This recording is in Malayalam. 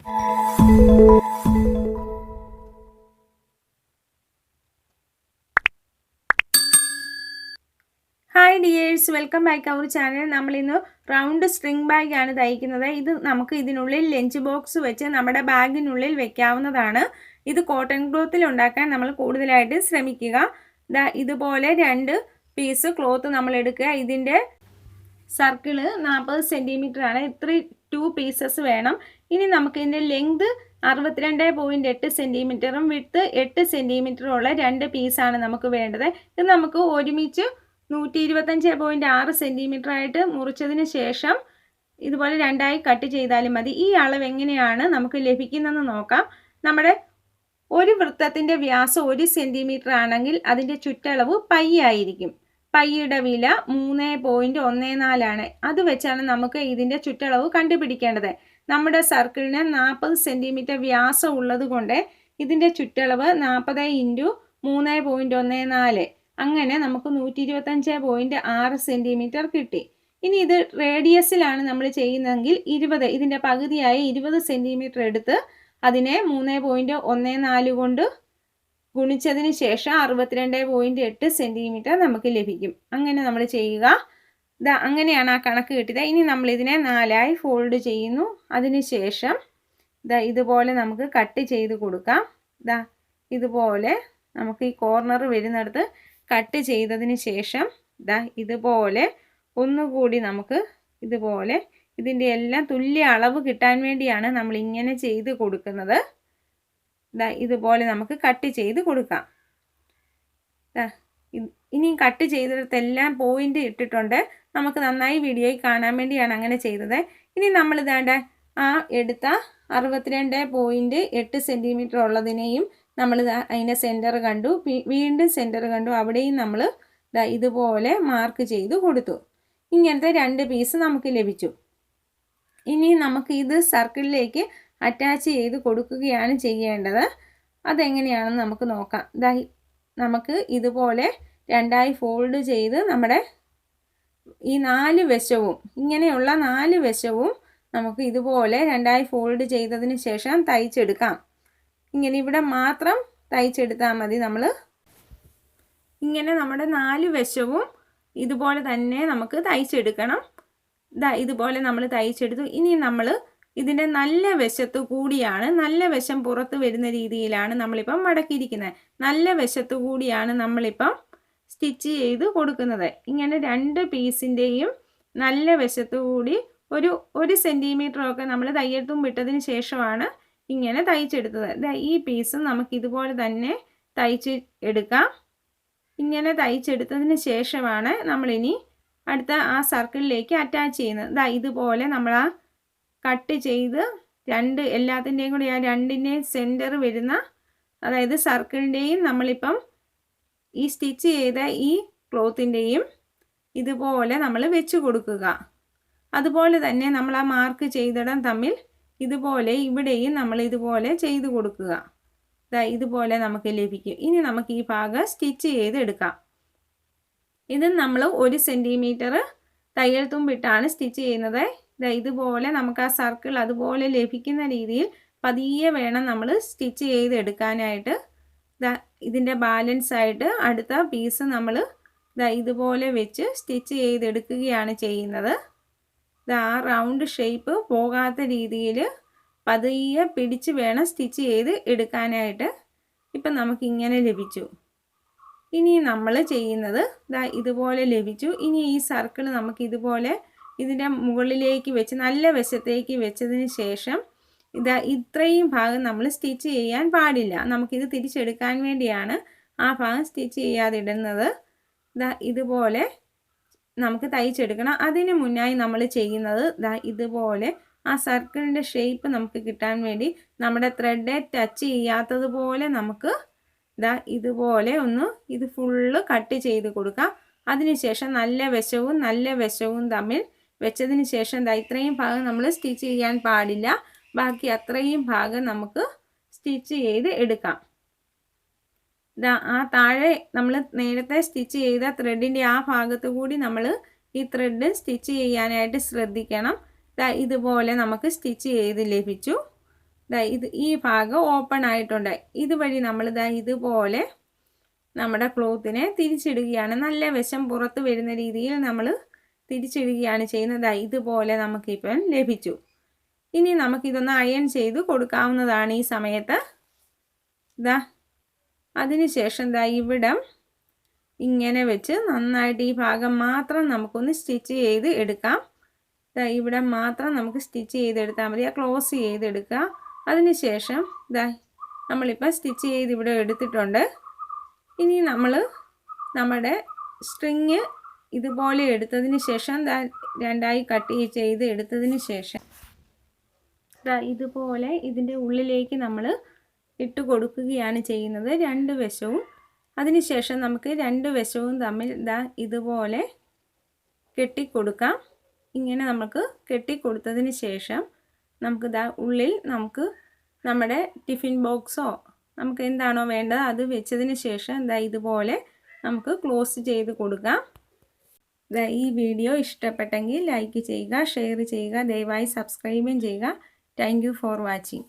Hi dears, welcome back our channel. നമ്മളിന്ന് റൗണ്ട് സ്ട്രിങ് ബാഗ് ആണ് തയ്ക്കുന്നത്. ഇത് നമുക്ക് ഇതിനുള്ളിൽ ലഞ്ച് ബോക്സ് വെച്ച് നമ്മുടെ ബാഗിനുള്ളിൽ വെക്കാവുന്നതാണ്. ഇത് കോട്ടൺ ക്ലോത്തിൽ ഉണ്ടാക്കാൻ നമ്മൾ കൂടുതലായിട്ട് ശ്രമിക്കുക. ഇതുപോലെ 2 പീസ് ക്ലോത്ത് നമ്മൾ എടുക്കുക. ഇതിൻ്റെ സർക്കിള് 40 സെൻറ്റിമീറ്റർ ആണ്. 2 പീസസ് വേണം. ഇനി നമുക്ക് ഇതിൻ്റെ ലെങ്ത് 62.8 സെൻറ്റിമീറ്ററും വിഡ്ത്ത് 8 സെൻറ്റിമീറ്ററും ഉള്ള 2 പീസാണ് നമുക്ക് വേണ്ടത്. ഇത് നമുക്ക് ഒരുമിച്ച് 125.6 സെൻറ്റിമീറ്റർ ആയിട്ട് മുറിച്ചതിന് ശേഷം ഇതുപോലെ 2ആയി കട്ട് ചെയ്താലും മതി. ഈ അളവ് എങ്ങനെയാണ് നമുക്ക് ലഭിക്കുന്നതെന്ന് നോക്കാം. നമ്മുടെ ഒരു വൃത്തത്തിൻ്റെ വ്യാസം 1 സെൻറ്റിമീറ്റർ ആണെങ്കിൽ അതിൻ്റെ ചുറ്റളവ് പൈ ആയിരിക്കും. പൈയുടെ വില 3.14 ആണ്. അത് വെച്ചാണ് നമുക്ക് ഇതിൻ്റെ ചുറ്റളവ് കണ്ടുപിടിക്കേണ്ടത്. നമ്മുടെ സർക്കിളിന് 40 സെൻറ്റിമീറ്റർ വ്യാസം ഉള്ളത് കൊണ്ട് ഇതിൻ്റെ ചുറ്റളവ് 40 × 3.14, അങ്ങനെ നമുക്ക് 125.6 സെൻറ്റിമീറ്റർ കിട്ടി. ഇനി ഇത് റേഡിയസിലാണ് നമ്മൾ ചെയ്യുന്നതെങ്കിൽ 20, ഇതിൻ്റെ പകുതിയായി 20 സെൻറ്റിമീറ്റർ എടുത്ത് അതിനെ 3.14 കൊണ്ട് ഗുണിച്ചതിന് ശേഷം 62.8 സെൻറ്റിമീറ്റർ നമുക്ക് ലഭിക്കും. അങ്ങനെ നമ്മൾ ചെയ്യുക. അങ്ങനെയാണ് ആ കണക്ക് കിട്ടിയത്. ഇനി നമ്മൾ ഇതിനെ 4ആയി ഫോൾഡ് ചെയ്യുന്നു. അതിന് ശേഷം ഇതുപോലെ നമുക്ക് കട്ട് ചെയ്ത് കൊടുക്കാം. ഇതുപോലെ നമുക്ക് ഈ കോർണർ വരുന്നിടത്ത് കട്ട് ചെയ്തതിന് ശേഷം ഇതുപോലെ ഒന്നുകൂടി നമുക്ക് ഇതുപോലെ ഇതിൻ്റെ എല്ലാം തുല്യ അളവ് കിട്ടാൻ വേണ്ടിയാണ് നമ്മൾ ഇങ്ങനെ ചെയ്ത് കൊടുക്കുന്നത്. ഇതുപോലെ നമുക്ക് കട്ട് ചെയ്ത് കൊടുക്കാം. ഇനി കട്ട് ചെയ്തിടത്തെല്ലാം പോയിന്റ് ഇട്ടിട്ടുണ്ട്. നമുക്ക് നന്നായി വീഡിയോയിൽ കാണാൻ വേണ്ടിയാണ് അങ്ങനെ ചെയ്തത്. ഇനി നമ്മൾ ആ എടുത്ത 62.8 സെൻറ്റിമീറ്റർ ഉള്ളതിനെയും നമ്മൾ അതിൻ്റെ സെൻറ്റർ കണ്ടു, വീണ്ടും സെൻറ്റർ കണ്ടു, അവിടെയും നമ്മൾ ഇതുപോലെ മാർക്ക് ചെയ്ത് കൊടുത്തു. ഇങ്ങനത്തെ 2 പീസ് നമുക്ക് ലഭിച്ചു. ഇനി നമുക്ക് ഇത് സർക്കിളിലേക്ക് അറ്റാച്ച് ചെയ്ത് കൊടുക്കുകയാണ് ചെയ്യേണ്ടത്. അതെങ്ങനെയാണെന്ന് നമുക്ക് നോക്കാം. നമുക്ക് ഇതുപോലെ 2ആയി ഫോൾഡ് ചെയ്ത് നമ്മുടെ ഈ 4 വശവും, ഇങ്ങനെയുള്ള 4 വശവും നമുക്ക് ഇതുപോലെ 2ആയി ഫോൾഡ് ചെയ്തതിന് ശേഷം തയ്ച്ചെടുക്കാം. ഇങ്ങനെ ഇവിടെ മാത്രം തയ്ച്ചെടുത്താൽ മതി. നമ്മൾ ഇങ്ങനെ നമ്മുടെ 4 വശവും ഇതുപോലെ തന്നെ നമുക്ക് തയ്ച്ചെടുക്കണം. ഇതുപോലെ നമ്മൾ തയ്ച്ചെടുത്തു. ഇനി നമ്മൾ ഇതിൻ്റെ നല്ല വശത്തു കൂടിയാണ്, നല്ല വശം പുറത്ത് വരുന്ന രീതിയിലാണ് നമ്മളിപ്പം മടക്കിയിരിക്കുന്നത്. നല്ല വശത്തു കൂടിയാണ് നമ്മളിപ്പം സ്റ്റിച്ച് ചെയ്ത് കൊടുക്കുന്നത്. ഇങ്ങനെ 2 പീസിൻ്റെയും നല്ല വശത്തു കൂടി 1 സെൻറ്റിമീറ്ററൊക്കെ നമ്മൾ തയ്യൽത്തും വിട്ടതിന് ശേഷമാണ് ഇങ്ങനെ തയ്ച്ചെടുത്തത്. ഈ പീസ് നമുക്ക് ഇതുപോലെ തന്നെ തയ്ച്ച് എടുക്കാം. ഇങ്ങനെ തയ്ച്ചെടുത്തതിന് ശേഷമാണ് നമ്മളിനി അടുത്ത ആ സർക്കിളിലേക്ക് അറ്റാച്ച് ചെയ്യുന്നത്. ഇതുപോലെ നമ്മൾ ആ കട്ട് ചെയ്ത് എല്ലാത്തിൻ്റെയും കൂടി ആ 2ൻ്റെയും സെൻറ്റർ വരുന്ന, അതായത് സർക്കിളിൻ്റെയും നമ്മളിപ്പം ഈ സ്റ്റിച്ച് ചെയ്ത ഈ ക്ലോത്തിൻ്റെയും ഇതുപോലെ നമ്മൾ വെച്ച് കൊടുക്കുക. അതുപോലെ തന്നെ നമ്മൾ ആ മാർക്ക് ചെയ്തിടം തമ്മിൽ ഇതുപോലെ ഇവിടെയും നമ്മൾ ഇതുപോലെ ചെയ്ത് കൊടുക്കുക. ഇതുപോലെ നമുക്ക് ലഭിക്കും. ഇനി നമുക്ക് ഈ ഭാഗം സ്റ്റിച്ച് ചെയ്ത് എടുക്കാം. ഇത് നമ്മൾ 1 സെൻറ്റിമീറ്റർ തയ്യൽ തുമ്പിട്ടാണ് സ്റ്റിച്ച് ചെയ്യുന്നത്. ഇതുപോലെ നമുക്ക് ആ സർക്കിൾ അതുപോലെ ലഭിക്കുന്ന രീതിയിൽ പതിയെ വേണം നമ്മൾ സ്റ്റിച്ച് ചെയ്ത് എടുക്കാനായിട്ട്. ഇതിൻ്റെ ബാലൻസ് ആയിട്ട് അടുത്ത പീസ് നമ്മൾ ഇതുപോലെ വെച്ച് സ്റ്റിച്ച് ചെയ്തെടുക്കുകയാണ് ചെയ്യുന്നത്. ആ റൗണ്ട് ഷേപ്പ് പോകാത്ത രീതിയിൽ പതിയെ പിടിച്ച് വേണം സ്റ്റിച്ച് ചെയ്ത് എടുക്കാനായിട്ട്. ഇപ്പം നമുക്കിങ്ങനെ ലഭിച്ചു. ഇനി നമ്മൾ ചെയ്യുന്നത് ഇതുപോലെ ലഭിച്ചു. ഇനി ഈ സർക്കിൾ നമുക്ക് ഇതുപോലെ ഇതിൻ്റെ മുകളിലേക്ക് വെച്ച് നല്ല വശത്തേക്ക് വെച്ചതിന് ശേഷം ഇത്രയും ഭാഗം നമ്മൾ സ്റ്റിച്ച് ചെയ്യാൻ പാടില്ല. നമുക്കിത് തിരിച്ചെടുക്കാൻ വേണ്ടിയാണ് ആ ഭാഗം സ്റ്റിച്ച് ചെയ്യാതെ ഇടുന്നത്. ഇതുപോലെ നമുക്ക് തയ്ച്ചെടുക്കണം. അതിന് മുന്നായി നമ്മൾ ചെയ്യുന്നത് ഇതുപോലെ ആ സർക്കിളിൻ്റെ ഷേപ്പ് നമുക്ക് കിട്ടാൻ വേണ്ടി നമ്മുടെ ത്രെഡ് ടച്ച് ചെയ്യാത്തതുപോലെ നമുക്ക് ഇതുപോലെ ഇത് ഫുള്ള് കട്ട് ചെയ്ത് കൊടുക്കാം. അതിനുശേഷം നല്ല വശവും തമ്മിൽ വെച്ചതിന് ശേഷം ഇത്രയും ഭാഗം നമ്മൾ സ്റ്റിച്ച് ചെയ്യാൻ പാടില്ല. ബാക്കി അത്രയും ഭാഗം നമുക്ക് സ്റ്റിച്ച് ചെയ്ത് എടുക്കാം. ആ താഴെ നമ്മൾ നേരത്തെ സ്റ്റിച്ച് ചെയ്ത ത്രെഡിൻ്റെ ആ ഭാഗത്തു കൂടി നമ്മൾ ഈ ത്രെഡ് സ്റ്റിച്ച് ചെയ്യാനായിട്ട് ശ്രദ്ധിക്കണം. ഇതുപോലെ നമുക്ക് സ്റ്റിച്ച് ചെയ്ത് ലഭിച്ചു. ഈ ഭാഗം ഓപ്പൺ ആയിട്ടുണ്ട്. ഇതുവഴി നമ്മൾ ഇതുപോലെ നമ്മുടെ ക്ലോത്തിനെ തിരിച്ചിടുകയാണ്. നല്ല വശം പുറത്ത് വരുന്ന രീതിയിൽ നമ്മൾ തിരിച്ചിടുകയാണ് ചെയ്യുന്നത്. ഇതുപോലെ നമുക്കിപ്പം ലഭിച്ചു. ഇനി നമുക്കിതൊന്ന് അയൺ ചെയ്ത് കൊടുക്കാവുന്നതാണ് ഈ സമയത്ത്. അതിനുശേഷം ഇവിടം ഇങ്ങനെ വെച്ച് നന്നായിട്ട് ഈ ഭാഗം മാത്രം നമുക്കൊന്ന് സ്റ്റിച്ച് ചെയ്ത് എടുക്കാം. ഇവിടെ മാത്രം നമുക്ക് സ്റ്റിച്ച് ചെയ്തെടുത്താൽ മതി. ക്ലോസ് ചെയ്തെടുക്കുക. അതിനുശേഷം നമ്മളിപ്പോൾ സ്റ്റിച്ച് ചെയ്ത് ഇവിടെ എടുത്തിട്ടുണ്ട്. ഇനി നമ്മൾ നമ്മുടെ സ്ട്രിങ് ഇതുപോലെ എടുത്തതിന് ശേഷം രണ്ടായി കട്ട് ചെയ്ത് എടുത്തതിന് ശേഷം ഇതുപോലെ ഇതിൻ്റെ ഉള്ളിലേക്ക് നമ്മൾ ഇട്ട് കൊടുക്കുകയാണ് ചെയ്യുന്നത് രണ്ട് വശവും. അതിനുശേഷം നമുക്ക് രണ്ട് വശവും തമ്മിൽ ഇതുപോലെ കെട്ടിക്കൊടുക്കാം. ഇങ്ങനെ നമുക്ക് കെട്ടിക്കൊടുത്തതിന് ശേഷം നമുക്ക് ഉള്ളിൽ നമുക്ക് നമ്മുടെ ടിഫിൻ ബോക്സോ നമുക്ക് എന്താണോ വേണ്ടത് അത് വെച്ചതിന് ശേഷം ഇതുപോലെ നമുക്ക് ക്ലോസ് ചെയ്ത് കൊടുക്കാം. ഈ വീഡിയോ ഇഷ്ടപ്പെട്ടെങ്കിൽ ലൈക്ക് ചെയ്യുക, ഷെയർ ചെയ്യുക, ദയവായി സബ്സ്ക്രൈബും ചെയ്യുക. Thank you for watching.